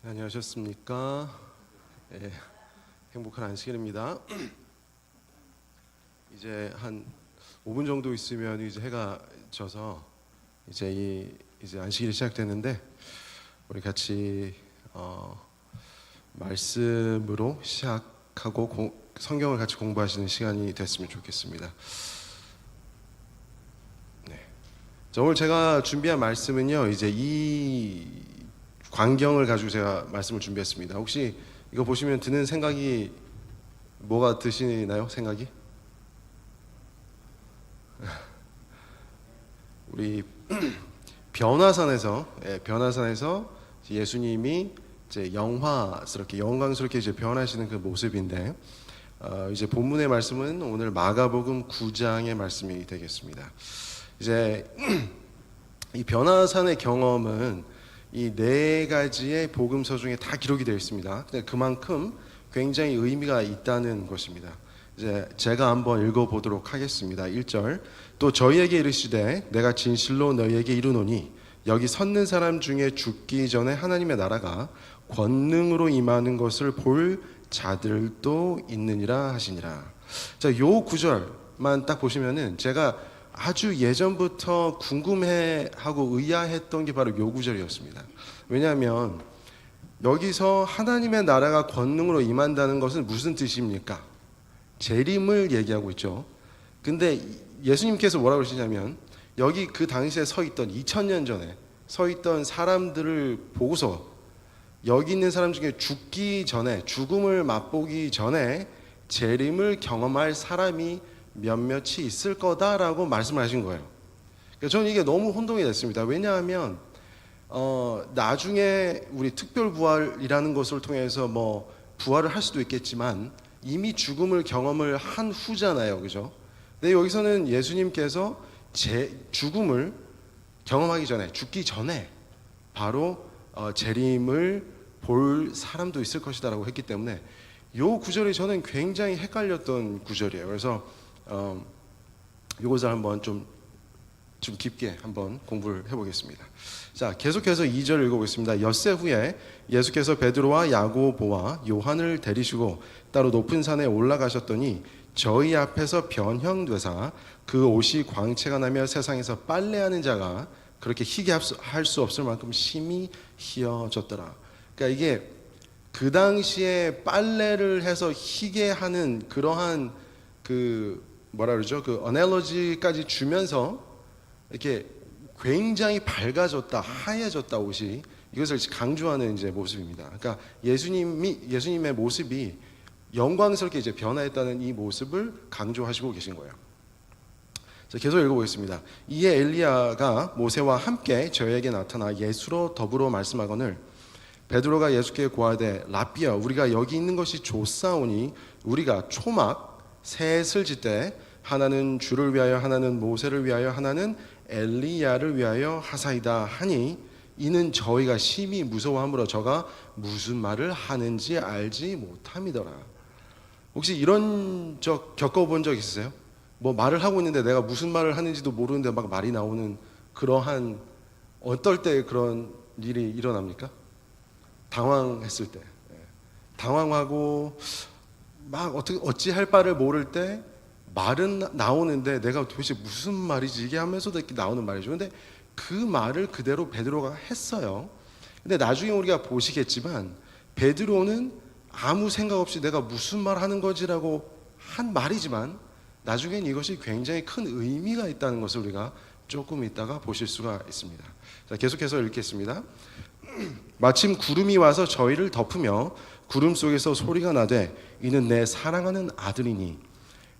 네, 안녕하셨습니까? 예, 행복한 안식일입니다. 이제 한 5분 정도 있으면 이제 해가 져서 이제 안식일이 시작되는데 우리 같이 말씀으로 시작하고 성경을 같이 공부하시는 시간이 됐으면 좋겠습니다. 네. 자, 오늘 제가 준비한 말씀은요. 이제 이 광경을 가지고 제가 말씀을 준비했습니다. 혹시 이거 보시면 드는 생각이 뭐가 드시나요? 생각이? 우리 변화산에서 예수님이 이제 영광스럽게 이제 변하시는 그 모습인데 이제 본문의 말씀은 오늘 마가복음 9장의 말씀이 되겠습니다. 이제 이 변화산의 경험은 이 네 가지의 복음서 중에 다 기록이 되어 있습니다. 근데 그만큼 굉장히 의미가 있다는 것입니다. 이제 제가 한번 읽어보도록 하겠습니다. 1절. 또 저희에게 이르시되 내가 진실로 너희에게 이르노니 여기 섰는 사람 중에 죽기 전에 하나님의 나라가 권능으로 임하는 것을 볼 자들도 있느니라 하시니라. 자, 요 구절만 딱 보시면은 제가 아주 예전부터 궁금해하고 의아했던 게 바로 요 구절이었습니다. 왜냐하면 여기서 하나님의 나라가 권능으로 임한다는 것은 무슨 뜻입니까? 재림을 얘기하고 있죠. 근데 예수님께서 뭐라고 그러시냐면 여기 그 당시에 서 있던 2000년 전에 서 있던 사람들을 보고서 여기 있는 사람 중에 죽기 전에, 죽음을 맛보기 전에 재림을 경험할 사람이 몇몇이 있을 거다라고 말씀하신 거예요. 저는 이게 너무 혼동이 됐습니다. 왜냐하면 나중에 우리 특별 부활이라는 것을 통해서 뭐 부활을 할 수도 있겠지만 이미 죽음을 경험을 한 후잖아요, 그죠? 근데 여기서는 예수님께서 죽음을 경험하기 전에, 죽기 전에 바로 재림을 볼 사람도 있을 것이다라고 했기 때문에 이 구절이 저는 굉장히 헷갈렸던 구절이에요. 그래서 이것을 한번 좀 깊게 한번 공부를 해보겠습니다. 자, 계속해서 2절 읽어보겠습니다. 엿새 후에 예수께서 베드로와 야고보와 요한을 데리시고 따로 높은 산에 올라가셨더니 저희 앞에서 변형되사 그 옷이 광채가 나며 세상에서 빨래하는 자가 그렇게 희게 할 수 없을 만큼 심히 희어졌더라. 그러니까 이게 그 당시에 빨래를 해서 희게 하는 그러한 그 뭐라 그러죠? 그 어널로지까지 주면서 이렇게 굉장히 밝아졌다, 하얘졌다 옷이, 이것을 강조하는 이제 모습입니다. 그러니까 예수님의 모습이 영광스럽게 이제 변화했다는 이 모습을 강조하시고 계신 거예요. 자, 계속 읽어보겠습니다. 이에 엘리야가 모세와 함께 저에게 나타나 예수로 더불어 말씀하거늘 베드로가 예수께 고하되 라삐여 우리가 여기 있는 것이 좋사오니 우리가 초막 셋을 짓되 하나는 주를 위하여 하나는 모세를 위하여 하나는 엘리야를 위하여 하사이다 하니 이는 저희가 심히 무서워하므로 저가 무슨 말을 하는지 알지 못함이더라. 혹시 이런 적 겪어본 적 있으세요? 뭐 말을 하고 있는데 내가 무슨 말을 하는지도 모르는데 막 말이 나오는 그러한, 어떨 때 그런 일이 일어납니까? 당황했을 때, 당황하고 막 어찌 할 바를 모를 때 말은 나오는데 내가 도대체 무슨 말이지 이게 하면서도 이렇게 나오는 말이죠. 근데 그 말을 그대로 베드로가 했어요. 근데 나중에 우리가 보시겠지만 베드로는 아무 생각 없이 내가 무슨 말 하는 거지라고 한 말이지만 나중엔 이것이 굉장히 큰 의미가 있다는 것을 우리가 조금 있다가 보실 수가 있습니다. 자, 계속해서 읽겠습니다. 마침 구름이 와서 저희를 덮으며 구름 속에서 소리가 나되 이는 내 사랑하는 아들이니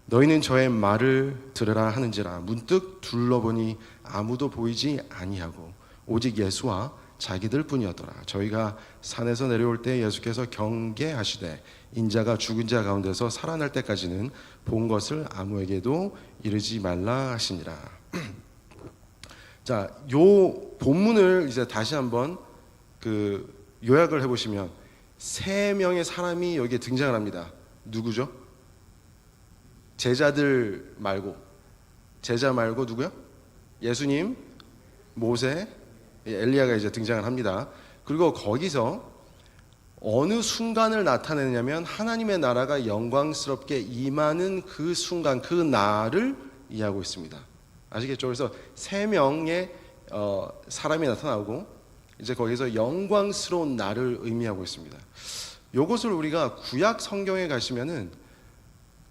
너희는 저의 말을 들으라 하는지라. 문득 둘러보니 아무도 보이지 아니하고 오직 예수와 자기들 뿐이었더라. 저희가 산에서 내려올 때 예수께서 경계하시되 인자가 죽은 자 가운데서 살아날 때까지는 본 것을 아무에게도 이르지 말라 하시니라. 자, 요 본문을 이제 다시 한번 그 요약을 해보시면 세 명의 사람이 여기에 등장을 합니다. 누구죠? 제자 말고 누구요? 예수님, 모세, 엘리야가 이제 등장을 합니다. 그리고 거기서 어느 순간을 나타내냐면 하나님의 나라가 영광스럽게 임하는 그 순간, 그 날을 이해하고 있습니다. 아시겠죠? 그래서 세 명의 사람이 나타나고 이제 거기서 영광스러운 날을 의미하고 있습니다. 이것을 우리가 구약 성경에 가시면은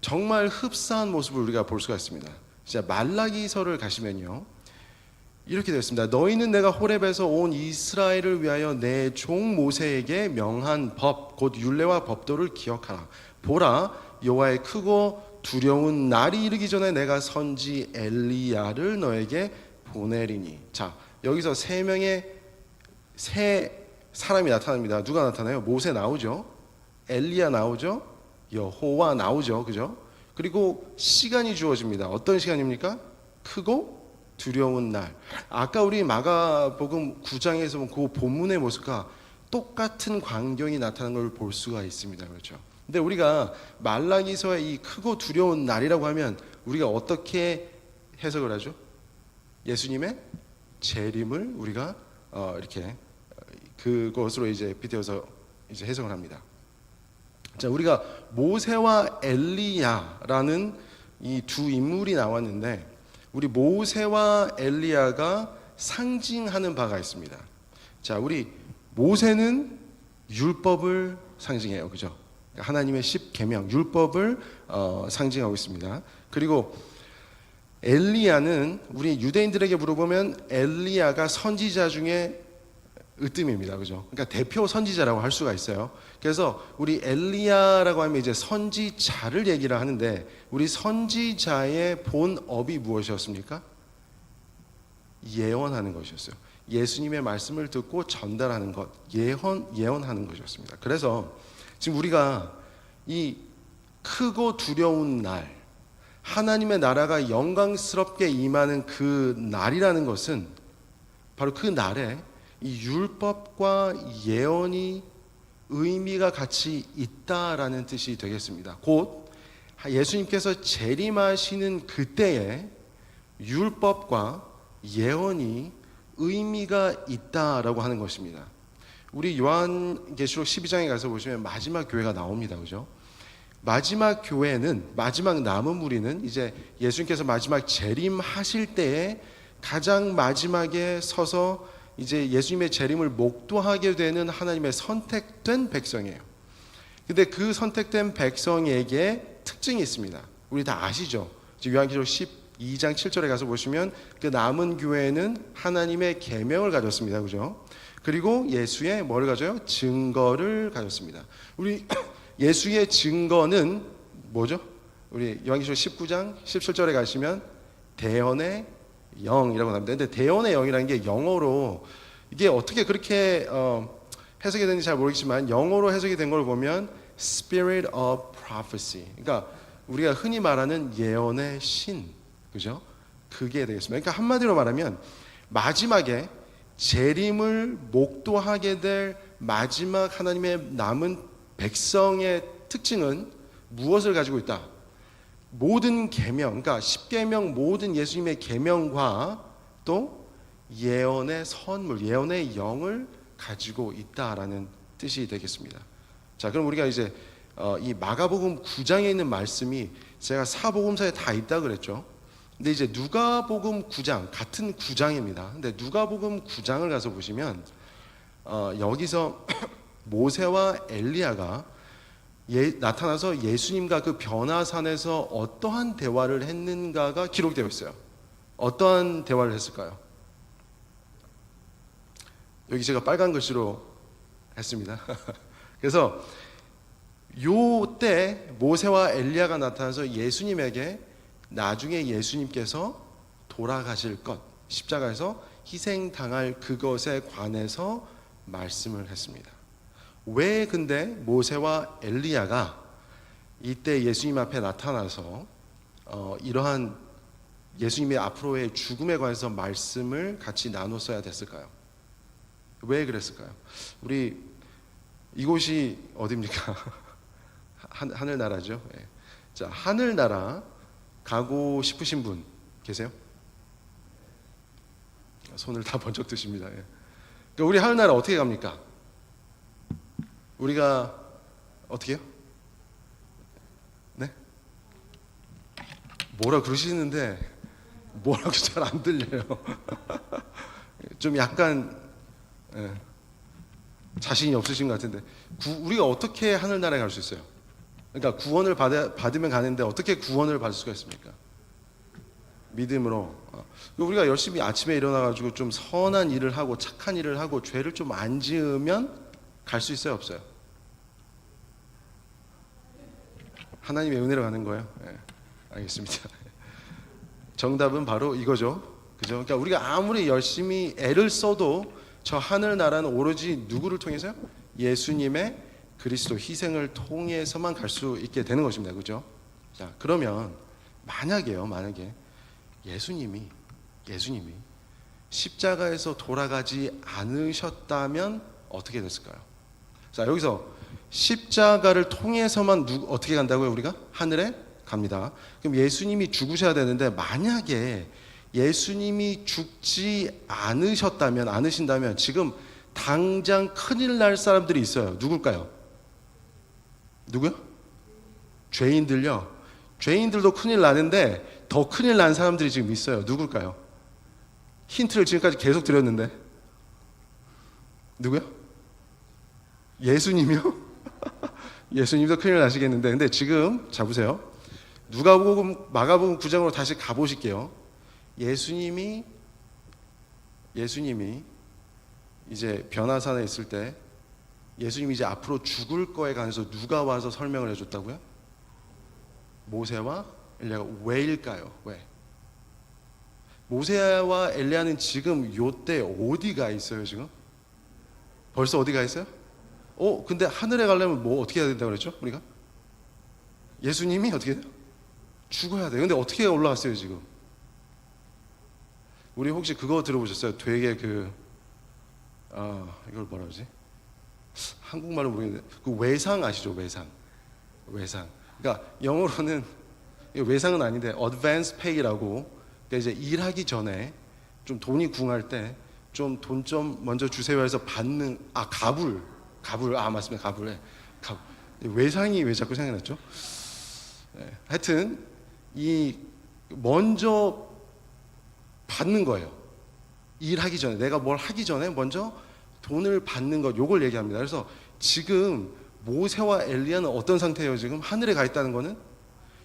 정말 흡사한 모습을 우리가 볼 수가 있습니다. 진짜 말라기서를 가시면요, 이렇게 되어 있습니다. 너희는 내가 호렙에서 온 이스라엘을 위하여 내 종 모세에게 명한 법, 곧 율례와 법도를 기억하라. 보라, 여호와의 크고 두려운 날이 이르기 전에 내가 선지 엘리야를 너에게 보내리니. 자, 여기서 세 사람이 나타납니다. 누가 나타나요? 모세 나오죠, 엘리야 나오죠, 여호와 나오죠, 그죠? 그리고 시간이 주어집니다. 어떤 시간입니까? 크고 두려운 날. 아까 우리 마가복음 9장에서 본 그 본문의 모습과 똑같은 광경이 나타나는 걸 볼 수가 있습니다. 그렇죠? 근데 우리가 말라기서의 이 크고 두려운 날이라고 하면 우리가 어떻게 해석을 하죠? 예수님의 재림을 우리가 이렇게 그것으로 이제 빗대어서 이제 해석을 합니다. 자, 우리가 모세와 엘리야라는 이 두 인물이 나왔는데, 우리 모세와 엘리야가 상징하는 바가 있습니다. 자, 우리 모세는 율법을 상징해요, 그죠? 하나님의 10계명, 율법을 상징하고 있습니다. 그리고 엘리야는 우리 유대인들에게 물어보면 엘리야가 선지자 중에 으뜸입니다, 그죠? 그러니까 대표 선지자라고 할 수가 있어요. 그래서 우리 엘리야라고 하면 이제 선지자를 얘기를 하는데, 우리 선지자의 본업이 무엇이었습니까? 예언하는 것이었어요. 예수님의 말씀을 듣고 전달하는 것, 예언하는 것이었습니다. 그래서 지금 우리가 이 크고 두려운 날, 하나님의 나라가 영광스럽게 임하는 그 날이라는 것은 바로 그 날에 이 율법과 예언이 의미가 같이 있다라는 뜻이 되겠습니다. 곧 예수님께서 재림하시는 그때에 율법과 예언이 의미가 있다라고 하는 것입니다. 우리 요한계시록 12장에 가서 보시면 마지막 교회가 나옵니다, 그죠? 마지막 교회는, 마지막 남은 무리는 이제 예수님께서 마지막 재림하실 때에 가장 마지막에 서서 이제 예수님의 재림을 목도하게 되는 하나님의 선택된 백성이에요. 근데 그 선택된 백성에게 특징이 있습니다. 우리 다 아시죠? 요한계시록 12장 7절에 가서 보시면 그 남은 교회는 하나님의 계명을 가졌습니다, 그죠? 그리고 예수의 뭐를 가져요? 증거를 가졌습니다. 우리 예수의 증거는 뭐죠? 우리 요한계시록 19장 17절에 가시면 대언의 영이라고 합니다. 근데 대언의 영이라는 게 영어로 이게 어떻게 그렇게 해석이 되는지 잘 모르겠지만, 영어로 해석이 된 걸 보면 Spirit of Prophecy, 그러니까 우리가 흔히 말하는 예언의 신, 그죠? 그게 되겠습니다. 그러니까 한마디로 말하면 마지막에 재림을 목도하게 될 마지막 하나님의 남은 백성의 특징은 무엇을 가지고 있다? 모든 계명, 그러니까 10계명 모든 예수님의 계명과 또 예언의 선물, 예언의 영을 가지고 있다라는 뜻이 되겠습니다. 자, 그럼 우리가 이제 이 마가복음 9장에 있는 말씀이 제가 사복음서에 다 있다 그랬죠. 근데 이제 누가복음 9장, 같은 9장입니다. 근데 누가복음 9장을 가서 보시면 여기서 모세와 엘리야가 나타나서 예수님과 그 변화산에서 어떠한 대화를 했는가가 기록되어 있어요. 어떠한 대화를 했을까요? 여기 제가 빨간 글씨로 했습니다. 그래서 요때 모세와 엘리야가 나타나서 예수님에게 나중에 예수님께서 돌아가실 것, 십자가에서 희생당할 그것에 관해서 말씀을 했습니다. 왜 근데 모세와 엘리야가 이때 예수님 앞에 나타나서 이러한 예수님의 앞으로의 죽음에 관해서 말씀을 같이 나눴어야 됐을까요? 왜 그랬을까요? 우리 이곳이 어디입니까? 하늘나라죠. 예. 자, 하늘나라 가고 싶으신 분 계세요? 손을 다 번쩍 드십니다. 예. 그러니까 우리 하늘나라 어떻게 갑니까? 우리가 어떻게 해요? 네? 뭐라 그러시는데 뭐라고 잘 안 들려요. 좀 약간 자신이 없으신 것 같은데 우리가 어떻게 하늘나라에 갈 수 있어요? 그러니까 구원을 받으면 가는데 어떻게 구원을 받을 수가 있습니까? 믿음으로. 우리가 열심히 아침에 일어나가지고 좀 선한 일을 하고 착한 일을 하고 죄를 좀 안 지으면 갈 수 있어요, 없어요? 하나님의 은혜로 가는 거예요. 네, 알겠습니다. 정답은 바로 이거죠. 그죠? 그러니까 우리가 아무리 열심히 애를 써도 저 하늘나라는 오로지 누구를 통해서요? 예수님의 그리스도 희생을 통해서만 갈 수 있게 되는 것입니다. 그죠? 자, 그러면 만약에 예수님이 십자가에서 돌아가지 않으셨다면 어떻게 됐을까요? 자, 여기서 십자가를 통해서만 어떻게 간다고요? 우리가 하늘에 갑니다. 그럼 예수님이 죽으셔야 되는데 만약에 예수님이 죽지 않으신다면 지금 당장 큰일 날 사람들이 있어요. 누굴까요? 누구요? 죄인들요. 죄인들도 큰일 나는데 더 큰일 난 사람들이 지금 있어요. 누굴까요? 힌트를 지금까지 계속 드렸는데 누구요? 예수님이요? 예수님도 큰일 나시겠는데 근데 지금 자 보세요. 누가복음 마가복음 9장으로 다시 가보실게요. 예수님이 이제 변화산에 있을 때 예수님이 이제 앞으로 죽을 거에 관해서 누가 와서 설명을 해줬다고요? 모세와 엘리야가. 왜일까요? 왜? 모세와 엘리야는 지금 요때 어디가 있어요 지금? 벌써 어디가 있어요? 근데 하늘에 가려면 뭐 어떻게 해야 된다고 그랬죠? 우리가? 예수님이 어떻게 돼요? 죽어야 돼요. 근데 어떻게 올라갔어요 지금? 우리 혹시 그거 들어보셨어요? 되게 이걸 뭐라 그러지? 한국말로 모르겠는데 그 외상 아시죠? 외상. 그러니까 영어로는 외상은 아닌데 advance pay라고. 그러니까 이제 일하기 전에 좀 돈이 궁할 때 좀 돈 좀 먼저 주세요 해서 받는 가불 맞습니다. 가불. 외상이 왜 자꾸 생각났죠? 네, 하여튼 이 먼저 받는 거예요. 일하기 전에 내가 뭘 하기 전에 먼저 돈을 받는 것 요걸 얘기합니다. 그래서 지금 모세와 엘리야는 어떤 상태예요? 지금 하늘에 가 있다는 거는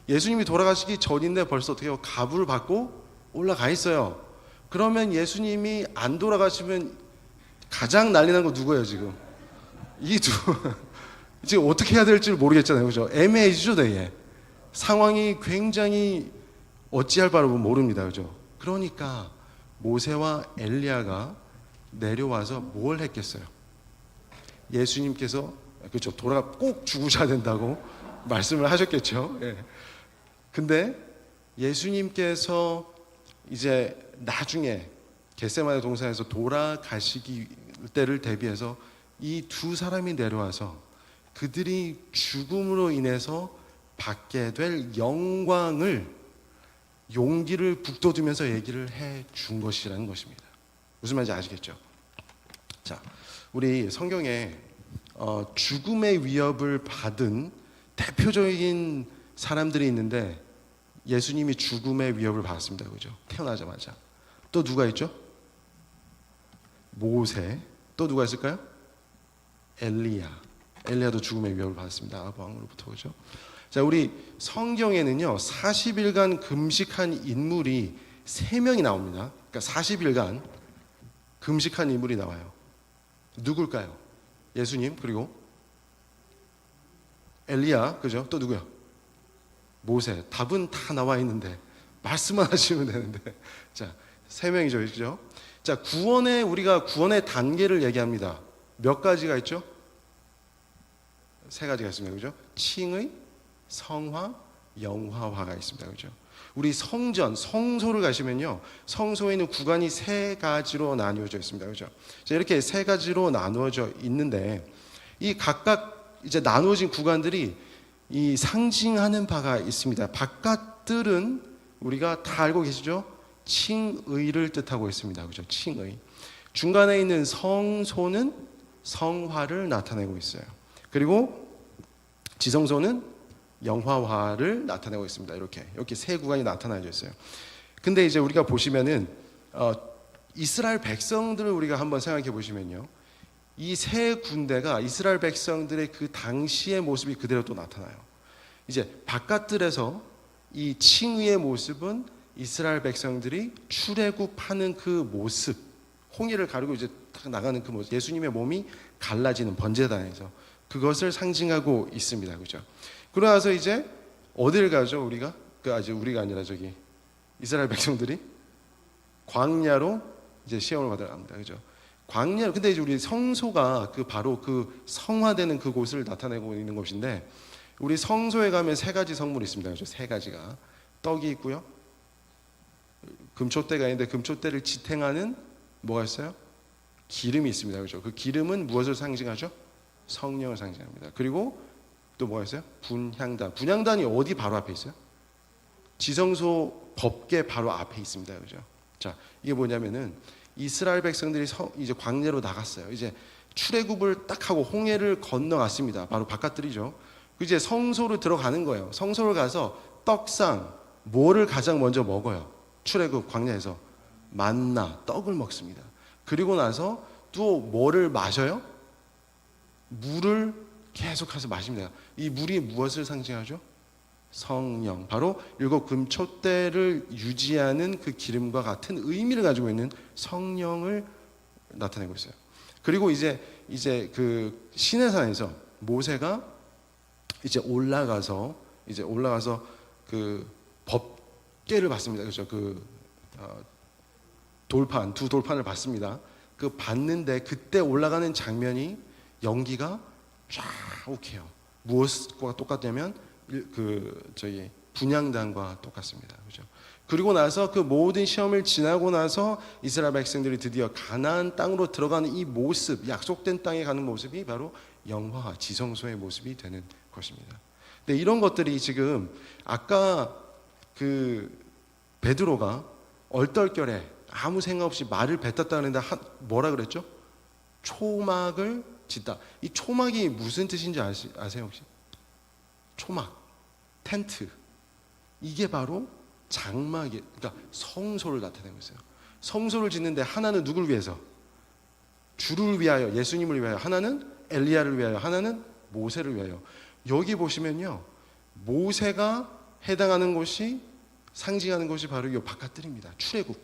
예수님이 돌아가시기 전인데 벌써 어떻게 해요? 가부를 받고 올라가 있어요. 그러면 예수님이 안 돌아가시면 가장 난리 난 거 누구예요 지금? 지금 어떻게 해야 될지 모르겠잖아요. 그죠? 애매해지죠 되게. 상황이 굉장히 어찌할 바를 모릅니다. 그죠? 그러니까 모세와 엘리야가 내려와서 뭘 했겠어요? 예수님께서 그렇죠. 꼭 죽으셔야 된다고 말씀을 하셨겠죠. 예. 근데 예수님께서 이제 나중에 겟세마네 동산에서 돌아가시기 때를 대비해서 이 두 사람이 내려와서 그들이 죽음으로 인해서 받게 될 영광을 용기를 북돋우면서 얘기를 해 준 것이라는 것입니다. 무슨 말인지 아시겠죠? 자, 우리 성경에 죽음의 위협을 받은 대표적인 사람들이 있는데 예수님이 죽음의 위협을 받았습니다. 그죠? 태어나자마자. 또 누가 있죠? 모세. 또 누가 있을까요? 엘리야도 죽음의 위협을 받았습니다. 아브라함으로부터. 그죠? 자, 우리 성경에는요 40일간 금식한 인물이 3명이 나옵니다. 그러니까 40일간 금식한 인물이 나와요. 누굴까요? 예수님 그리고 엘리야, 그죠? 또 누구요? 모세. 답은 다 나와 있는데 말씀만 하시면 되는데. 자, 3명이죠, 그죠? 자, 우리가 구원의 단계를 얘기합니다. 몇 가지가 있죠? 3가지가 있습니다, 그죠? 칭의, 성화, 영화화가 있습니다, 그죠? 우리 성소를 가시면요, 성소에 있는 구간이 3가지로 나누어져 있습니다, 그죠? 자, 이렇게 3가지로 나누어져 있는데 이 각각 이제 나누어진 구간들이 이 상징하는 바가 있습니다. 바깥들은 우리가 다 알고 계시죠? 칭의를 뜻하고 있습니다. 그죠? 칭의. 중간에 있는 성소는 성화를 나타내고 있어요. 그리고 지성소는 영화화를 나타내고 있습니다. 이렇게 세 구간이 나타나져 있어요. 근데 이제 우리가 보시면은 이스라엘 백성들을 우리가 한번 생각해 보시면요, 이 세 군대가 이스라엘 백성들의 그 당시의 모습이 그대로 또 나타나요. 이제 바깥들에서 이 칭의의 모습은 이스라엘 백성들이 출애굽하는 그 모습, 홍해를 가르고 이제 딱 나가는 그 모습, 예수님의 몸이 갈라지는 번제단에서 그것을 상징하고 있습니다. 그죠? 그러고 나서 이제 어디를 가죠? 우리가 우리가 아니라 저기 이스라엘 백성들이 광야로 이제 시험을 받으러 갑니다. 그죠? 광야. 근데 이제 우리 성소가 바로 그 성화되는 그곳을 나타내고 있는 곳인데, 우리 성소에 가면 세 가지 성물이 있습니다. 그죠? 세 가지가 떡이 있고요, 금초대가 있는데 금초대를 지탱하는 뭐가 있어요? 기름이 있습니다. 그죠? 그 기름은 무엇을 상징하죠? 성령을 상징합니다. 그리고 또 뭐가 있어요? 분향단. 분향단이 어디 바로 앞에 있어요? 지성소 법궤 바로 앞에 있습니다. 그죠? 자, 이게 뭐냐면은 이스라엘 백성들이 이제 광야로 나갔어요. 이제 출애굽을 딱 하고 홍해를 건너갔습니다. 바로 바깥들이죠. 이제 성소로 들어가는 거예요. 성소를 가서 떡상, 뭐를 가장 먼저 먹어요? 출애굽 광야에서 만나, 떡을 먹습니다. 그리고 나서 또 뭐를 마셔요? 물을 계속해서 마십니다. 이 물이 무엇을 상징하죠? 성령. 바로 일곱 금초대를 유지하는 그 기름과 같은 의미를 가지고 있는 성령을 나타내고 있어요. 그리고 이제 그 시내산에서 모세가 이제 올라가서 그 법궤를 받습니다. 그렇죠? 두 돌판을 받습니다. 그 받는데 그때 올라가는 장면이 연기가 쫙욱해요. 무엇과 똑같냐면 저희 분향단과 똑같습니다. 그죠? 그리고 나서 그 모든 시험을 지나고 나서 이스라엘 백성들이 드디어 가나안 땅으로 들어가는 이 모습, 약속된 땅에 가는 모습이 바로 영화, 지성소의 모습이 되는 것입니다. 근데 이런 것들이 지금 아까 그 베드로가 얼떨결에 아무 생각 없이 말을 뱉었다는데 뭐라 그랬죠? 초막을 짓다. 이 초막이 무슨 뜻인지 아세요 혹시? 초막, 텐트. 이게 바로 장막이, 그러니까 성소를 나타내고 있어요. 성소를 짓는데 하나는 누굴 위해서? 주를 위하여, 예수님을 위하여. 하나는 엘리야를 위하여. 하나는 모세를 위하여. 여기 보시면요, 모세가 해당하는 곳이, 상징하는 것이 바로 이 바깥들입니다. 출애굽.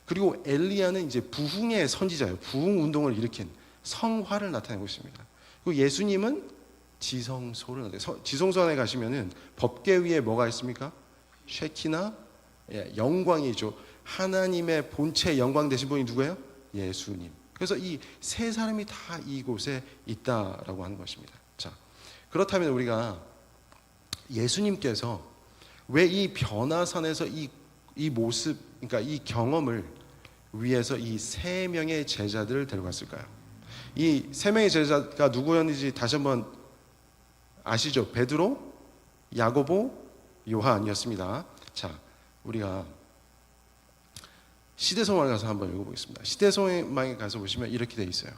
그리고 엘리야는 이제 부흥의 선지자예요. 부흥 운동을 일으킨 성화를 나타내고 있습니다. 그리고 예수님은 지성소를 나타내요. 지성소 안에 가시면은 법궤 위에 뭐가 있습니까? 쉐키나, 영광이죠. 하나님의 본체 영광 되신 분이 누구예요? 예수님. 그래서 이 세 사람이 다 이곳에 있다라고 하는 것입니다. 자, 그렇다면 우리가 예수님께서 왜 이 변화산에서 이 모습, 그러니까 이 경험을 위해서 이 세 명의 제자들을 데려갔을까요? 이 세 명의 제자가 누구였는지 다시 한번 아시죠? 베드로, 야고보, 요한이었습니다. 자, 우리가 시대성경에 가서 한번 읽어보겠습니다. 시대성경에 가서 보시면 이렇게 돼 있어요.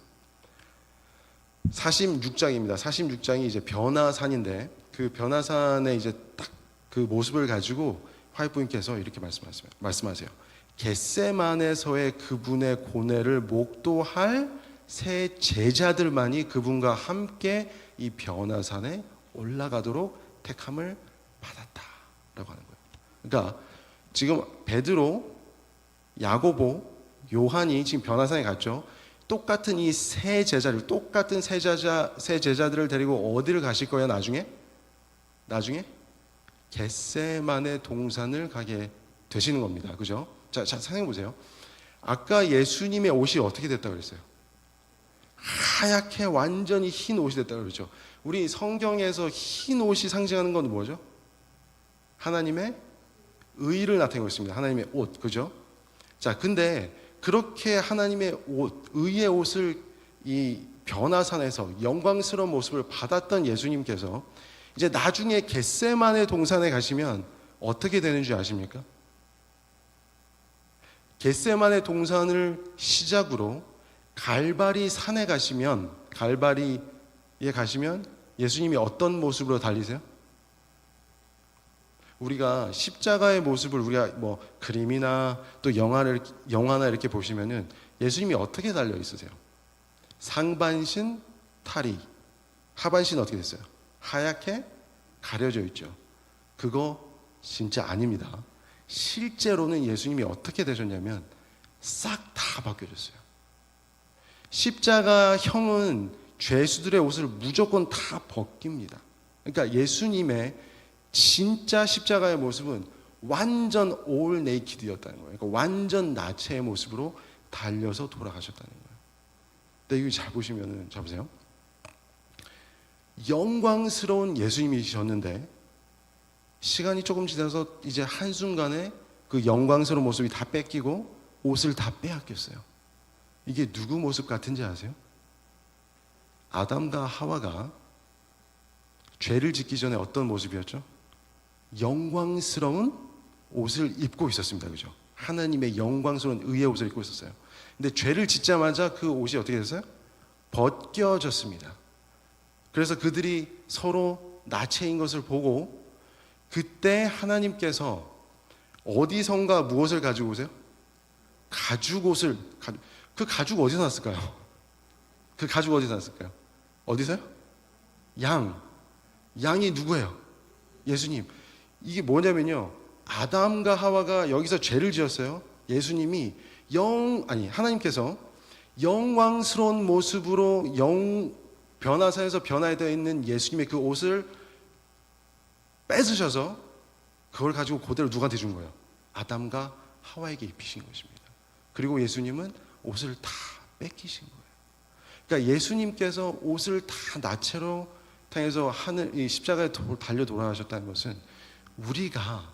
46장입니다. 46장이 이제 변화산인데, 그 변화산의 이제 딱 그 모습을 가지고 화이트부인께서 이렇게 말씀하세요. 겟세마네서의 그분의 고뇌를 목도할 세 제자들만이 그분과 함께 이 변화산에 올라가도록 택함을 받았다라고 하는 거예요. 그러니까 지금 베드로, 야고보, 요한이 지금 변화산에 갔죠. 똑같은 이 세 제자들, 똑같은 세 제자들을 데리고 어디를 가실 거예요? 나중에 겟세마네 동산을 가게 되시는 겁니다. 그죠? 자, 생각해 보세요. 아까 예수님의 옷이 어떻게 됐다고 그랬어요? 하얗게 완전히 흰 옷이 됐다고 그러죠. 우리 성경에서 흰 옷이 상징하는 건 뭐죠? 하나님의 의를 나타내고 있습니다. 하나님의 옷, 그죠? 자, 근데 그렇게 하나님의 옷, 의의 옷을 이 변화산에서 영광스러운 모습을 받았던 예수님께서 이제 나중에 겟세마네 동산에 가시면 어떻게 되는 줄 아십니까? 겟세마네 동산을 시작으로 갈바리 산에 가시면, 갈바리에 가시면 예수님이 어떤 모습으로 달리세요? 우리가 십자가의 모습을 우리가 뭐 그림이나 또 영화나 이렇게 보시면은 예수님이 어떻게 달려 있으세요? 상반신 탈의, 하반신 어떻게 됐어요? 하얗게 가려져 있죠. 그거 진짜 아닙니다. 실제로는 예수님이 어떻게 되셨냐면 싹 다 바뀌어졌어요. 십자가형은 죄수들의 옷을 무조건 다 벗깁니다. 그러니까 예수님의 진짜 십자가의 모습은 완전 올 네이키드였다는 거예요. 그러니까 완전 나체의 모습으로 달려서 돌아가셨다는 거예요. 근데 이거 잘 보시면은, 자 보세요. 영광스러운 예수님이셨는데 시간이 조금 지나서 이제 한순간에 그 영광스러운 모습이 다 뺏기고 옷을 다 빼앗겼어요. 이게 누구 모습 같은지 아세요? 아담과 하와가 죄를 짓기 전에 어떤 모습이었죠? 영광스러운 옷을 입고 있었습니다. 그죠? 하나님의 영광스러운 의의 옷을 입고 있었어요. 근데 죄를 짓자마자 그 옷이 어떻게 됐어요? 벗겨졌습니다. 그래서 그들이 서로 나체인 것을 보고 그때 하나님께서 어디선가 무엇을 가지고 오세요? 가죽옷을. 그 가죽 어디서 났을까요? 그 가죽 어디서 났을까요? 어디서요? 양이 누구예요? 예수님. 이게 뭐냐면요, 아담과 하와가 여기서 죄를 지었어요. 예수님이 하나님께서 영광스러운 모습으로 변화사에서 변화되어 있는 예수님의 그 옷을 뺏으셔서 그걸 가지고 그대로 누구한테 준 거예요? 아담과 하와에게 입히신 것입니다. 그리고 예수님은 옷을 다 뺏기신 거예요. 그러니까 예수님께서 옷을 다 나체로 당해서 이 십자가에 달려 돌아가셨다는 것은 우리가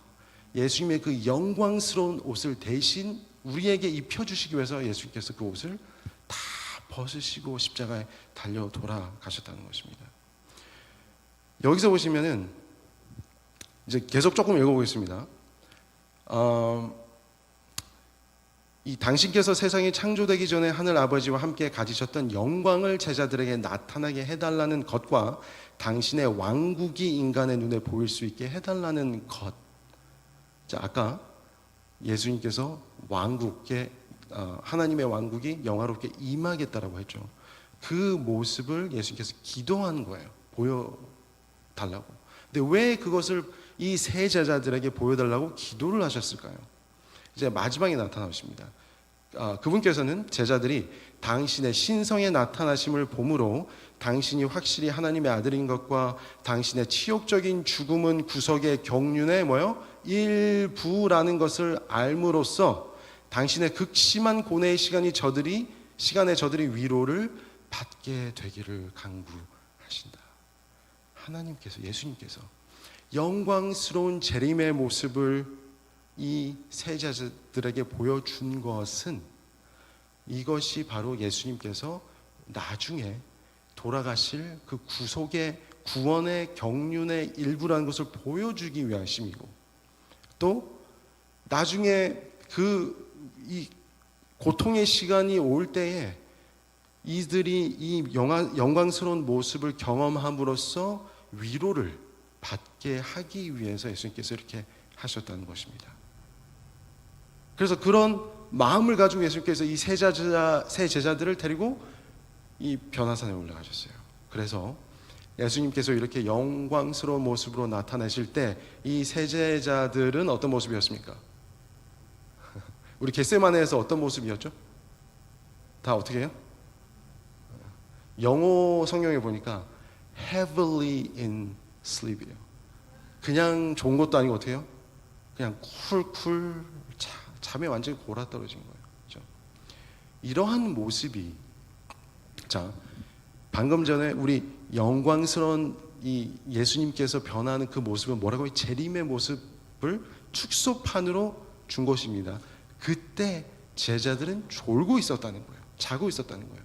예수님의 그 영광스러운 옷을 대신 우리에게 입혀주시기 위해서 예수님께서 그 옷을 다 벗으시고 십자가에 달려 돌아가셨다는 것입니다. 여기서 보시면은 이제 계속 조금 읽어보겠습니다. 이 당신께서 세상이 창조되기 전에 하늘 아버지와 함께 가지셨던 영광을 제자들에게 나타나게 해달라는 것과 당신의 왕국이 인간의 눈에 보일 수 있게 해달라는 것. 자, 아까 예수님께서 하나님의 왕국이 영화롭게 임하겠다라고 했죠. 그 모습을 예수님께서 기도한 거예요. 보여달라고. 근데 왜 그것을 이 세 제자들에게 보여달라고 기도를 하셨을까요? 이제 마지막에 나타나십니다. 그분께서는 제자들이 당신의 신성에 나타나심을 보므로 당신이 확실히 하나님의 아들인 것과 당신의 치욕적인 죽음은 구속의 경륜의 일부라는 것을 알므로써 당신의 극심한 고뇌의 시간에 저들이 위로를 받게 되기를 간구하신다. 하나님께서, 예수님께서 영광스러운 재림의 모습을 이 세 제자들에게 보여준 것은 이것이 바로 예수님께서 나중에 돌아가실 그 구원의 경륜의 일부라는 것을 보여주기 위하심이고, 또 나중에 이 고통의 시간이 올 때에 이들이 이 영광스러운 모습을 경험함으로써 위로를 받게 하기 위해서 예수님께서 이렇게 하셨다는 것입니다. 그래서 그런 마음을 가지고 예수님께서 이 세 제자들을 데리고 이 변화산에 올라가셨어요. 그래서 예수님께서 이렇게 영광스러운 모습으로 나타나실 때 이 세 제자들은 어떤 모습이었습니까? 우리 겟세마네에서 어떤 모습이었죠? 다 어떻게 해요? 영어 성경에 보니까 heavily in sleep이에요. 그냥 좋은 것도 아니고 어떻게 해요? 그냥 쿨쿨 잠에 완전히 골아떨어진 거예요. 그렇죠? 이러한 모습이, 자, 방금 전에 우리 영광스러운 이 예수님께서 변하는 그 모습은 뭐라고 해요? 재림의 모습을 축소판으로 준 것입니다. 그때 제자들은 졸고 있었다는 거예요. 자고 있었다는 거예요.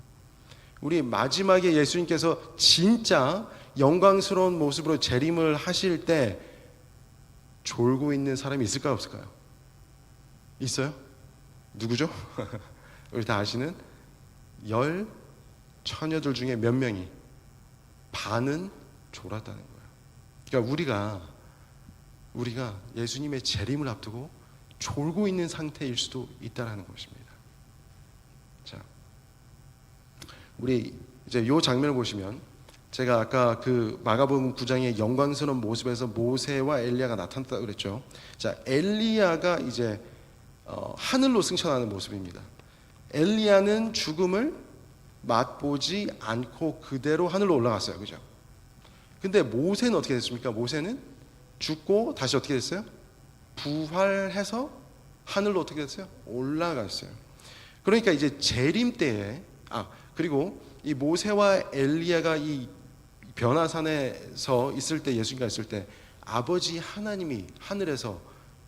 우리 마지막에 예수님께서 진짜 영광스러운 모습으로 재림을 하실 때 졸고 있는 사람이 있을까요, 없을까요? 있어요? 누구죠? 우리 다 아시는 10 처녀들 중에 몇 명이, 반은 졸았다는 거예요. 그러니까 우리가 예수님의 재림을 앞두고 졸고 있는 상태일 수도 있다라는 것입니다. 자, 우리 이제 요 장면을 보시면, 제가 아까 그 마가복음 9장의 영광스러운 모습에서 모세와 엘리야가 나타났다고 그랬죠. 자, 엘리야가 이제 하늘로 승천하는 모습입니다. 엘리야는 죽음을 맛보지 않고 그대로 하늘로 올라갔어요. 그죠? 근데 모세는 어떻게 됐습니까? 모세는 죽고 다시 어떻게 됐어요? 부활해서 하늘로 어떻게 됐어요? 올라갔어요. 그러니까 이제 재림 때에, 그리고 이 모세와 엘리야가 이 변화산에서 있을 때, 예수님과 있을 때 아버지 하나님이 하늘에서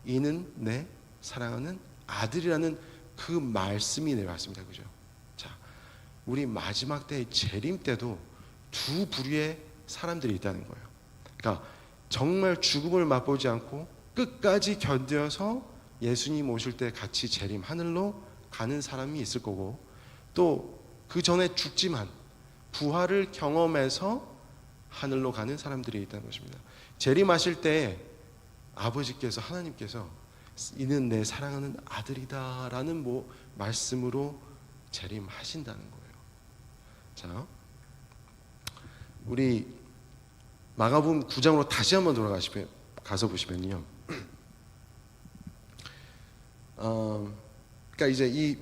이는 내 사랑하는 아들이라는 그 말씀이 내려왔습니다. 그죠? 자, 우리 마지막 때의 재림 때도 두 부류의 사람들이 있다는 거예요. 그러니까 정말 죽음을 맛보지 않고 끝까지 견뎌서 예수님 오실 때 같이 재림 하늘로 가는 사람이 있을 거고, 또 그 전에 죽지만 부활을 경험해서 하늘로 가는 사람들이 있다는 것입니다. 재림하실 때 아버지께서, 하나님께서 이는 내 사랑하는 아들이다라는 말씀으로 재림하신다는 거예요. 자, 우리 마가복음 9장으로 다시 한번 가서 보시면요. 그러니까 이제 이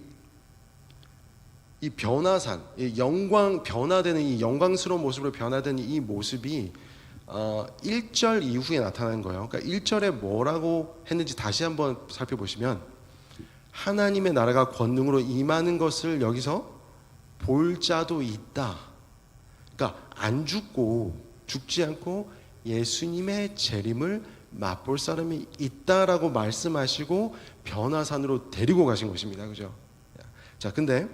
변화산, 이 변화되는 이 영광스러운 모습으로 변화된 이 모습이 1절 이후에 나타나는 거예요. 그러니까 1절에 뭐라고 했는지 다시 한번 살펴보시면, 하나님의 나라가 권능으로 임하는 것을 여기서 볼 자도 있다. 그러니까 죽지 않고 예수님의 재림을 맛볼 사람이 있다라고 말씀하시고 변화산으로 데리고 가신 것입니다. 그죠? 자, 근데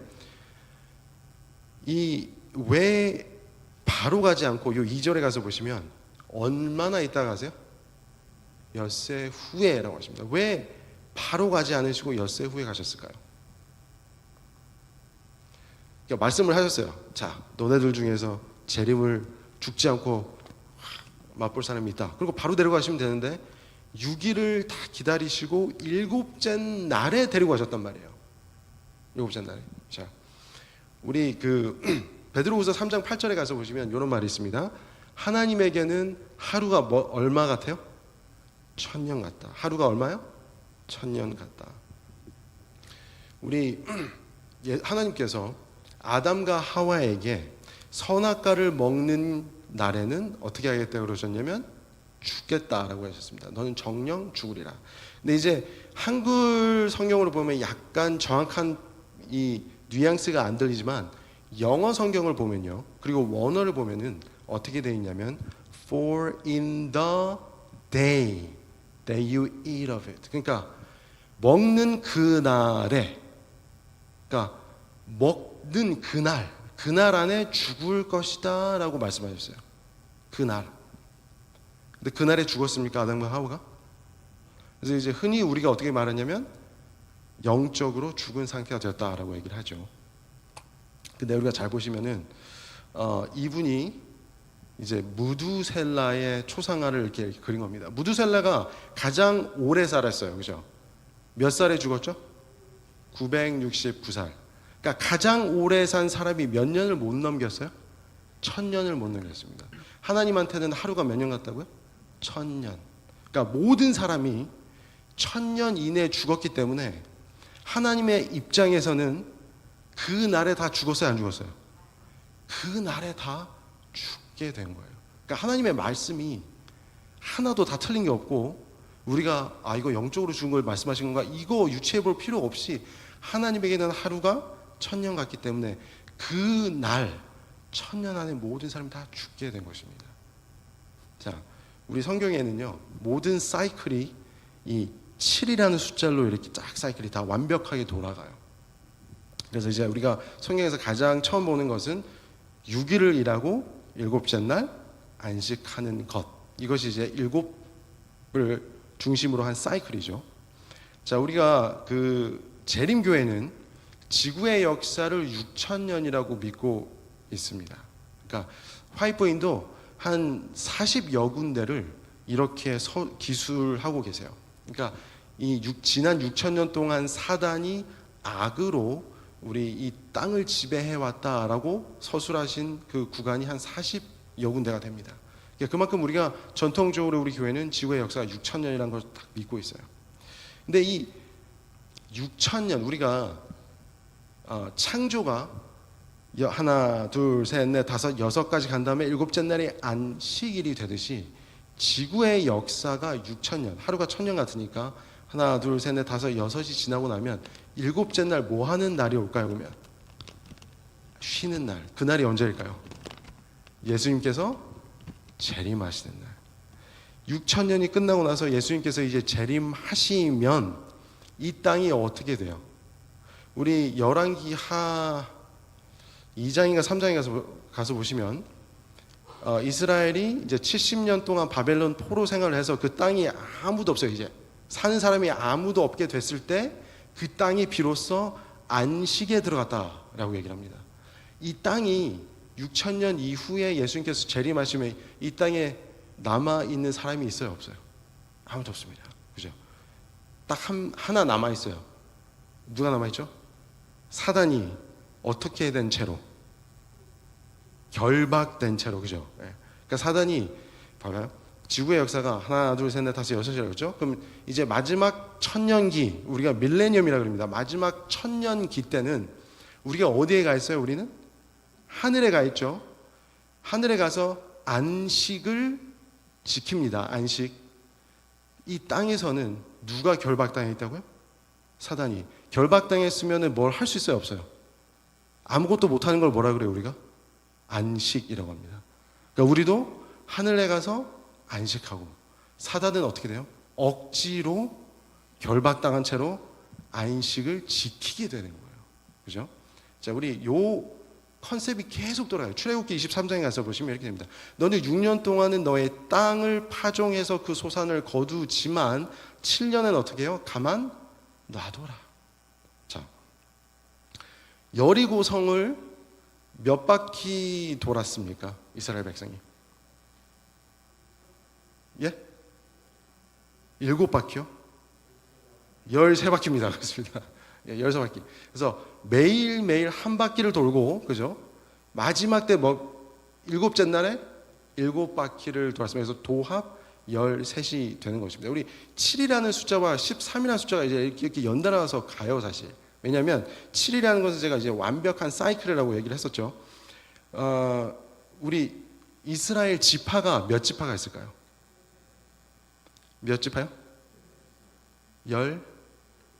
왜 바로 가지 않고 요 2절에 가서 보시면 얼마나 있다 가세요? 엿새 후에라고 하십니다. 왜 바로 가지 않으시고 엿새 후에 가셨을까요? 그러니까 말씀을 하셨어요. 자, 너네들 중에서 재림을 죽지 않고 맛볼 사람이 있다. 그리고 바로 데려가시면 되는데 6일을 다 기다리시고 7째 날에 데리고 가셨단 말이에요. 7째 날에. 자, 우리 베드로후서 3장 8절에 가서 보시면 이런 말이 있습니다. 하나님에게는 하루가 얼마 같아요? 1000년 같다. 하루가 얼마요? 1000년 같다. 우리 하나님께서 아담과 하와에게 선악과를 먹는 날에는 어떻게 하겠다고 그러셨냐면 죽겠다라고 하셨습니다. 너는 정령 죽으리라. 근데 이제 한글 성경으로 보면 약간 정확한 이 뉘앙스가 안 들리지만 영어 성경을 보면요, 그리고 원어를 보면은 어떻게 되어 있냐면 For in the day that you eat of it. 그러니까 먹는 그날에, 그러니까 먹는 그날 안에 죽을 것이다 라고 말씀하셨어요. 그날. 근데 그날에 죽었습니까? 아담과 하와가? 그래서 이제 흔히 우리가 어떻게 말하냐면 영적으로 죽은 상태가 되었다라고 얘기를 하죠. 근데 우리가 잘 보시면은 이분이 이제 무두셀라의 초상화를 이렇게 그린 겁니다. 무두셀라가 가장 오래 살았어요. 그죠? 몇 살에 죽었죠? 969살. 그러니까 가장 오래 산 사람이 몇 년을 못 넘겼어요? 1000년을 못 넘겼습니다. 하나님한테는 하루가 몇 년 같다고요? 1000년. 그러니까 모든 사람이 1000년 이내에 죽었기 때문에 하나님의 입장에서는 그 날에 다 죽었어요, 안 죽었어요? 그 날에 다 죽게 된 거예요. 그러니까 하나님의 말씀이 하나도 다 틀린 게 없고, 우리가 이거 영적으로 죽은 걸 말씀하신 건가, 이거 유추해 볼 필요 없이 하나님에게는 하루가 1000년 같기 때문에 그 날 1000년 안에 모든 사람이 다 죽게 된 것입니다. 자, 우리 성경에는요, 모든 사이클이 이 7이라는 숫자로 이렇게 쫙 사이클이 다 완벽하게 돌아가요. 그래서 이제 우리가 성경에서 가장 처음 보는 것은 6일을 일하고 7째 날 안식하는 것. 이것이 이제 7을 중심으로 한 사이클이죠. 자, 우리가 재림교회는 지구의 역사를 6000년이라고 믿고 있습니다. 그러니까 화이트보인도 한 40여 군데를 이렇게 기술하고 계세요. 그러니까 지난 6천 년 동안 사단이 악으로 우리 이 땅을 지배해 왔다라고 서술하신 그 구간이 한 40여 군데가 됩니다. 그만큼 우리가 전통적으로 우리 교회는 지구의 역사가 6천 년이라는 걸 딱 믿고 있어요. 근데 이 6천 년 우리가 창조가 하나, 둘, 셋, 넷, 다섯, 여섯까지 간 다음에 일곱째 날이 안식일이 되듯이 지구의 역사가 6천 년, 하루가 1,000년 같으니까 하나, 둘, 셋, 넷, 다섯, 여섯이 지나고 나면 일곱째 날 뭐 하는 날이 올까요? 그러면 쉬는 날. 그 날이 언제일까요? 예수님께서 재림하시는 날. 6천 년이 끝나고 나서 예수님께서 이제 재림하시면 이 땅이 어떻게 돼요? 우리 열왕기 하 2장인가 3장에 가서 보시면 이스라엘이 이제 70년 동안 바벨론 포로 생활을 해서 그 땅이 아무도 없어요. 이제 사는 사람이 아무도 없게 됐을 때 그 땅이 비로소 안식에 들어갔다라고 얘기를 합니다. 이 땅이 6,000년 이후에 예수님께서 재림하시면 이 땅에 남아있는 사람이 있어요? 없어요? 아무도 없습니다. 그죠? 딱 하나 남아있어요. 누가 남아있죠? 사단이 어떻게 된 채로? 결박된 채로. 그죠? 그러니까 사단이 봐봐요. 지구의 역사가 하나, 둘, 셋, 넷, 다섯, 여섯이라고 그랬죠? 그럼 이제 마지막 천년기, 우리가 밀레니엄이라고 합니다. 마지막 천년기 때는 우리가 어디에 가 있어요? 우리는 하늘에 가 있죠. 하늘에 가서 안식을 지킵니다. 안식. 이 땅에서는 누가 결박당해 있다고요? 사단이. 결박당했으면 뭘 할 수 있어요? 없어요? 아무것도 못하는 걸 뭐라 그래요? 우리가? 안식이라고 합니다. 그러니까 우리도 하늘에 가서 안식하고, 사단은 어떻게 돼요? 억지로 결박당한 채로 안식을 지키게 되는 거예요. 그죠? 자, 우리 요 컨셉이 계속 돌아가요. 출애굽기 23장에 가서 보시면 이렇게 됩니다. 너는 6년 동안은 너의 땅을 파종해서 그 소산을 거두지만 7년은 어떻게 해요? 가만 놔둬라. 자, 여리고 성을 몇 바퀴 돌았습니까? 이스라엘 백성이. 예? 7바퀴요? 13바퀴입니다. 그렇습니다. 예, 13바퀴. 그래서 매일매일 한 바퀴를 돌고, 그죠? 마지막 때 일곱째 날에 7바퀴를 돌았습니다. 그래서 도합 13이 되는 것입니다. 우리 7이라는 숫자와 13이라는 숫자가 이제 이렇게 연달아서 가요, 사실. 왜냐하면 7이라는 것은 제가 이제 완벽한 사이클이라고 얘기를 했었죠. 우리 이스라엘 지파가 몇 지파가 있을까요? 몇 지파요?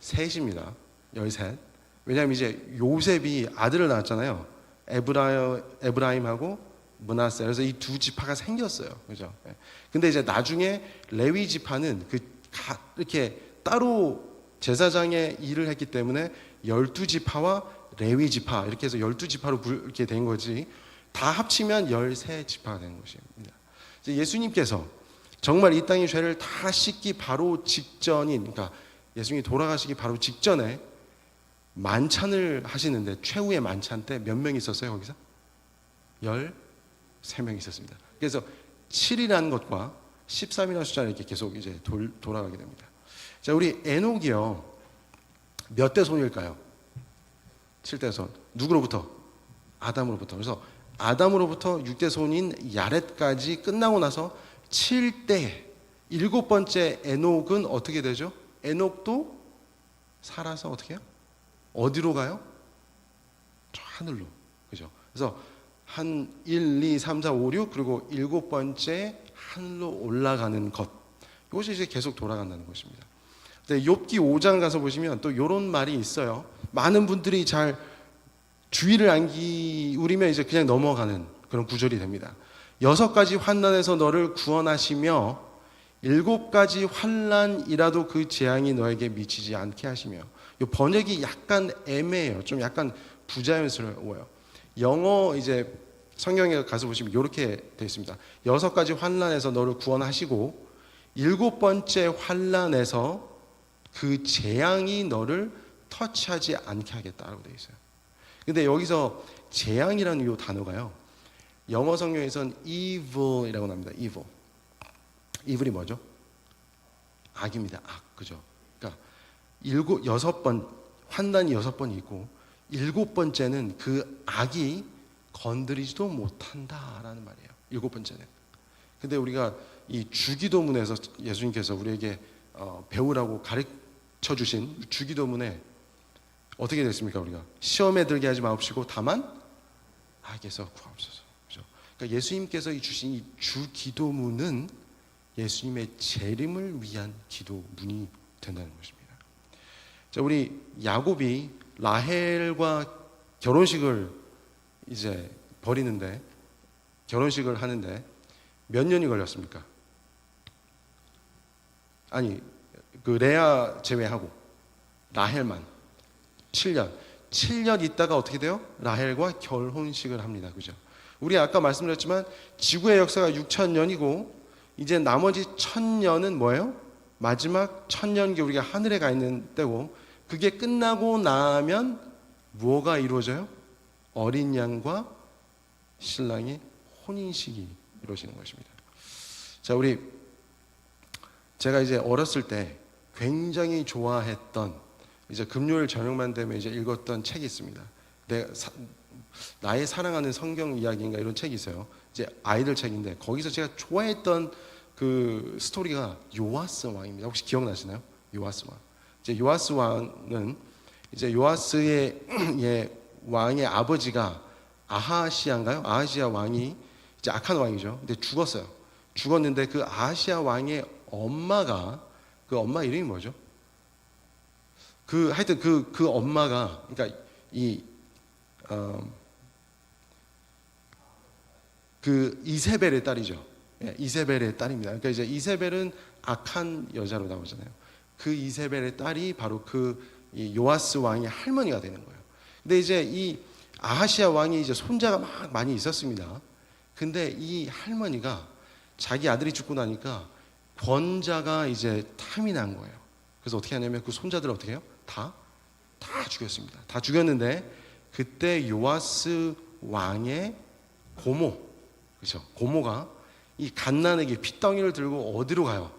13입니다. 13. 왜냐하면 이제 요셉이 아들을 낳았잖아요. 에브라임하고 므낫세. 그래서 이 두 지파가 생겼어요. 그죠? 근데 이제 나중에 레위 지파는 이렇게 따로 제사장의 일을 했기 때문에 12지파와 레위 지파 이렇게 해서 12지파로 이렇게 된 거지. 다 합치면 13지파가 되는 것입니다. 예수님께서 정말 이 땅의 죄를 다 씻기 바로 직전인, 그러니까 예수님이 돌아가시기 바로 직전에 만찬을 하시는데 최후의 만찬 때 몇 명 있었어요? 거기서? 13명 있었습니다. 그래서 7이라는 것과 13이라는 숫자는 이렇게 계속 이제 돌아가게 됩니다. 자, 우리 에녹이요. 몇 대 손일까요? 7대 손. 누구로부터? 아담으로부터. 그래서 아담으로부터 6대 손인 야렛까지 끝나고 나서 7대 7번째 에녹은 어떻게 되죠? 에녹도 살아서 어떻게 해요? 어디로 가요? 저 하늘로. 그죠? 그래서 한 1, 2, 3, 4, 5, 6 그리고 7번째 하늘로 올라가는 것. 이것이 이제 계속 돌아간다는 것입니다. 근데 욥기 5장 가서 보시면 또 이런 말이 있어요. 많은 분들이 잘 주의를 안 기울이면 이제 그냥 넘어가는 그런 구절이 됩니다. 6가지 환난에서 너를 구원하시며 7가지 환난이라도 그 재앙이 너에게 미치지 않게 하시며. 이 번역이 약간 애매해요. 좀 약간 부자연스러워요. 영어 이제 성경에 가서 보시면 이렇게 되어 있습니다. 6가지 환난에서 너를 구원하시고 7번째 환난에서 그 재앙이 너를 터치하지 않게 하겠다라고 되어 있어요. 근데 여기서 재앙이라는 이 단어가요. 영어 성경에선 evil이라고 나옵니다. evil. evil이 뭐죠? 악입니다. 악, 그죠? 그러니까 여섯 번 환난이 6번 있고 7번째는 그 악이 건드리지도 못한다라는 말이에요. 7번째는. 근데 우리가 이 주기도문에서 예수님께서 우리에게 배우라고 가르쳐 주신 주기도문에 어떻게 됐습니까? 우리가 시험에 들게 하지 마옵시고 다만 악에서 구하옵소서. 그죠? 그러니까 예수님께서 주신 이 주기도문은 예수님의 재림을 위한 기도문이 된다는 것입니다. 자, 우리 야곱이 라헬과 결혼식을 이제 벌이는데 결혼식을 하는데 몇 년이 걸렸습니까? 아니, 그 레아 제외하고 라헬만 7년. 7년 있다가 어떻게 돼요? 라헬과 결혼식을 합니다. 그죠? 우리 아까 말씀드렸지만 지구의 역사가 6,000년이고 이제 나머지 1,000년은 뭐예요? 마지막 1,000년기 우리가 하늘에 가 있는 때고 그게 끝나고 나면 뭐가 이루어져요? 어린 양과 신랑의 혼인식이 이루어지는 것입니다. 자, 제가 이제 어렸을 때 굉장히 좋아했던 이제 금요일 저녁만 되면 이제 읽었던 책이 있습니다. 나의 사랑하는 성경 이야기인가 이런 책이 있어요. 이제 아이들 책인데 거기서 제가 좋아했던 그 스토리가 요아스 왕입니다. 혹시 기억나시나요? 요아스 왕. 이제 요아스 왕은 이제 요아스의 왕의 아버지가 아하시아인가요? 아하시아 왕이 이제 악한 왕이죠. 근데 죽었어요. 죽었는데 그 아하시아 왕의 엄마가 그 엄마 이름이 뭐죠? 하여튼 그 엄마가 그러니까 그 이세벨의 딸이죠. 예, 이세벨의 딸입니다. 그러니까 이제 이세벨은 악한 여자로 나오잖아요. 그 이세벨의 딸이 바로 이 요아스 왕의 할머니가 되는 거예요. 근데 이제 이 아하시아 왕이 이제 손자가 막 많이 있었습니다. 근데 이 할머니가 자기 아들이 죽고 나니까 권자가 이제 탐이 난 거예요. 그래서 어떻게 하냐면 그 손자들을 어떻게 해요? 다 죽였습니다. 다 죽였는데 그때 요아스 왕의 고모, 그렇죠? 고모가 이 갓난에게 핏덩이를 들고 어디로 가요?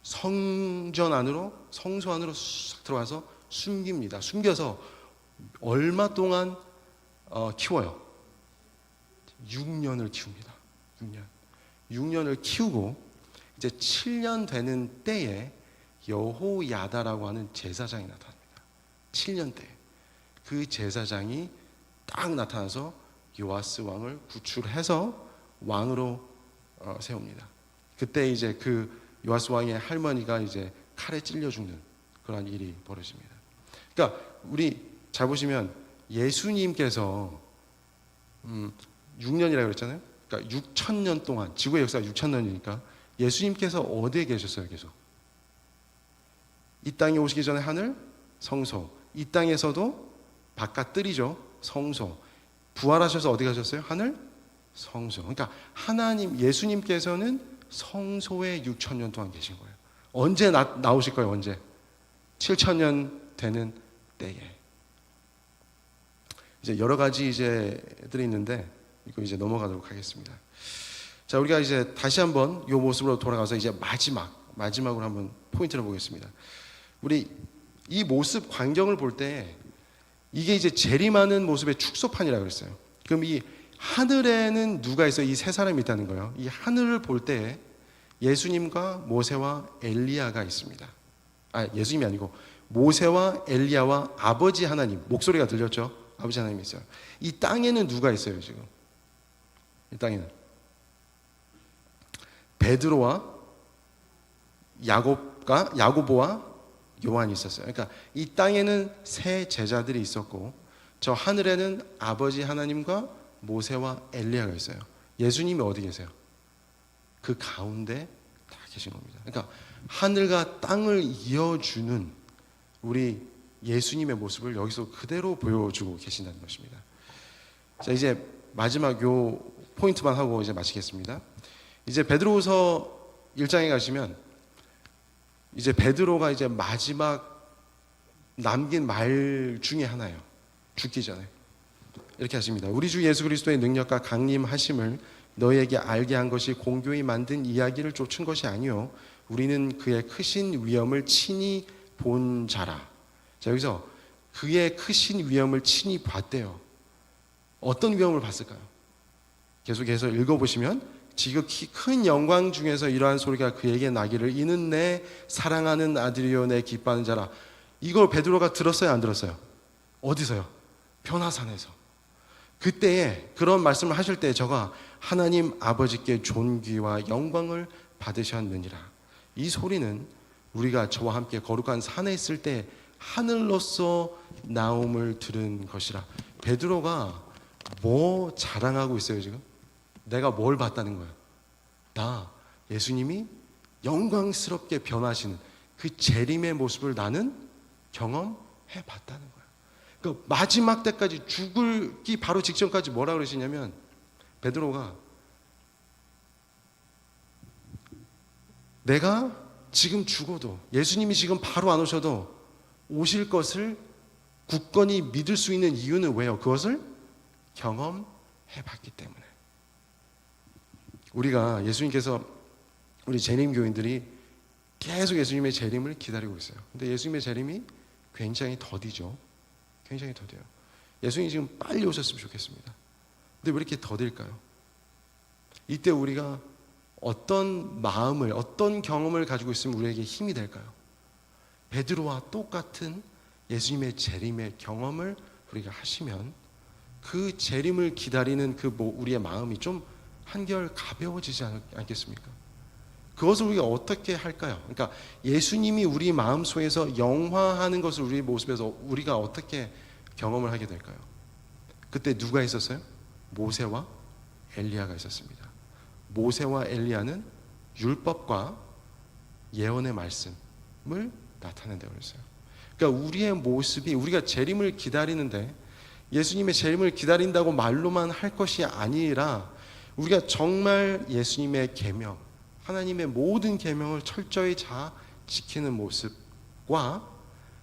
성전 안으로, 성소 안으로 쑥 들어가서 숨깁니다. 숨겨서 얼마 동안 키워요? 6년을 키웁니다. 6년을 키우고 이제 7년 되는 때에 여호야다라고 하는 제사장이 나타납니다. 7년 때 그 제사장이 딱 나타나서 요아스 왕을 구출해서 왕으로 세웁니다. 그때 이제 그 요아스 왕의 할머니가 이제 칼에 찔려 죽는 그런 일이 벌어집니다. 그러니까 우리 잘 보시면 예수님께서 6년이라고 그랬잖아요. 그러니까 6,000년 동안 지구의 역사가 6,000년이니까 예수님께서 어디에 계셨어요? 계속 이 땅에 오시기 전에 하늘, 성소. 이 땅에서도 바깥 뜰이죠. 성소. 부활하셔서 어디 가셨어요? 하늘, 성소. 그러니까 하나님, 예수님께서는 성소에 6,000년 동안 계신 거예요. 언제 나오실 거예요? 언제? 7,000년 되는 때에. 이제 여러 가지 들이 있는데 이거 이제 넘어가도록 하겠습니다. 자, 우리가 이제 다시 한번 이 모습으로 돌아가서 이제 마지막으로 한번 포인트를 보겠습니다. 우리 이 모습 광경을 볼 때 이게 이제 재림하는 모습의 축소판이라고 그랬어요. 그럼 이 하늘에는 누가 있어요? 이 세 사람이 있다는 거예요. 이 하늘을 볼 때 예수님과 모세와 엘리야가 있습니다. 예수님이 아니고 모세와 엘리야와 아버지 하나님, 목소리가 들렸죠? 아버지 하나님이 있어요. 이 땅에는 누가 있어요, 지금? 이 땅에는 베드로와 야고보와 요한이 있었어요. 그러니까 이 땅에는 세 제자들이 있었고 저 하늘에는 아버지 하나님과 모세와 엘리야가 있어요. 예수님이 어디 계세요? 그 가운데 다 계신 겁니다. 그러니까 하늘과 땅을 이어주는 우리 예수님의 모습을 여기서 그대로 보여주고 계신다는 것입니다. 자, 이제 마지막 요 포인트만 하고 이제 마치겠습니다. 이제 베드로후서 1장에 가시면 이제 베드로가 이제 마지막 남긴 말 중에 하나예요. 죽기 전에 이렇게 하십니다. 우리 주 예수 그리스도의 능력과 강림하심을 너희에게 알게 한 것이 공교히 만든 이야기를 쫓은 것이 아니요 우리는 그의 크신 위엄을 친히 본 자라. 자, 여기서 그의 크신 위엄을 친히 봤대요. 어떤 위엄을 봤을까요? 계속해서 읽어보시면 지극히 큰 영광 중에서 이러한 소리가 그에게 나기를 이는 내 사랑하는 아들이요 내 기뻐하는 자라. 이걸 베드로가 들었어요, 안 들었어요? 어디서요? 변화산에서. 그때에 그런 말씀을 하실 때 저가 하나님 아버지께 존귀와 영광을 받으셨느니라. 이 소리는 우리가 저와 함께 거룩한 산에 있을 때 하늘로서 나옴을 들은 것이라. 베드로가 뭐 자랑하고 있어요 지금? 내가 뭘 봤다는 거야? 나 예수님이 영광스럽게 변하시는 그 재림의 모습을 나는 경험해 봤다는 거야. 그 마지막 때까지 죽기 바로 직전까지 뭐라 그러시냐면 베드로가 내가 지금 죽어도 예수님이 지금 바로 안 오셔도 오실 것을 굳건히 믿을 수 있는 이유는 왜요? 그것을 경험해 봤기 때문에. 우리가 예수님께서 우리 재림 교인들이 계속 예수님의 재림을 기다리고 있어요. 근데 예수님의 재림이 굉장히 더디죠. 굉장히 더뎌요. 예수님이 지금 빨리 오셨으면 좋겠습니다. 근데 왜 이렇게 더딜까요? 이때 우리가 어떤 마음을, 어떤 경험을 가지고 있으면 우리에게 힘이 될까요? 베드로와 똑같은 예수님의 재림의 경험을 우리가 하시면 그 재림을 기다리는 그 우리의 마음이 좀 한결 가벼워지지 않겠습니까? 그것을 우리가 어떻게 할까요? 그러니까 예수님이 우리 마음속에서 영화하는 것을 우리 모습에서 우리가 어떻게 경험을 하게 될까요? 그때 누가 있었어요? 모세와 엘리야가 있었습니다. 모세와 엘리야는 율법과 예언의 말씀을 나타낸다고 그랬어요. 그러니까 우리의 모습이 우리가 재림을 기다리는데 예수님의 재림을 기다린다고 말로만 할 것이 아니라 우리가 정말 예수님의 계명, 하나님의 모든 계명을 철저히 다 지키는 모습과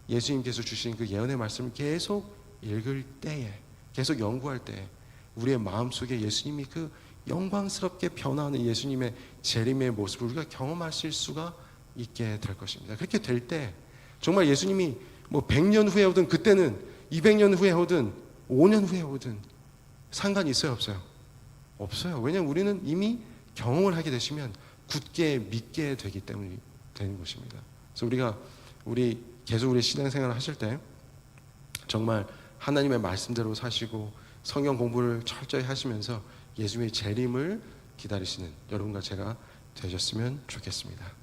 예수님께서 주신 그 예언의 말씀을 계속 읽을 때에, 계속 연구할 때에 우리의 마음속에 예수님이 그 영광스럽게 변화하는 예수님의 재림의 모습을 우리가 경험하실 수가 있게 될 것입니다. 그렇게 될 때 정말 예수님이 뭐 100년 후에 오든 그때는 200년 후에 오든 5년 후에 오든 상관이 있어요, 없어요? 없어요. 왜냐하면 우리는 이미 경험을 하게 되시면 굳게 믿게 되기 때문에 되는 것입니다. 그래서 계속 우리 신앙생활을 하실 때 정말 하나님의 말씀대로 사시고 성경 공부를 철저히 하시면서 예수님의 재림을 기다리시는 여러분과 제가 되셨으면 좋겠습니다.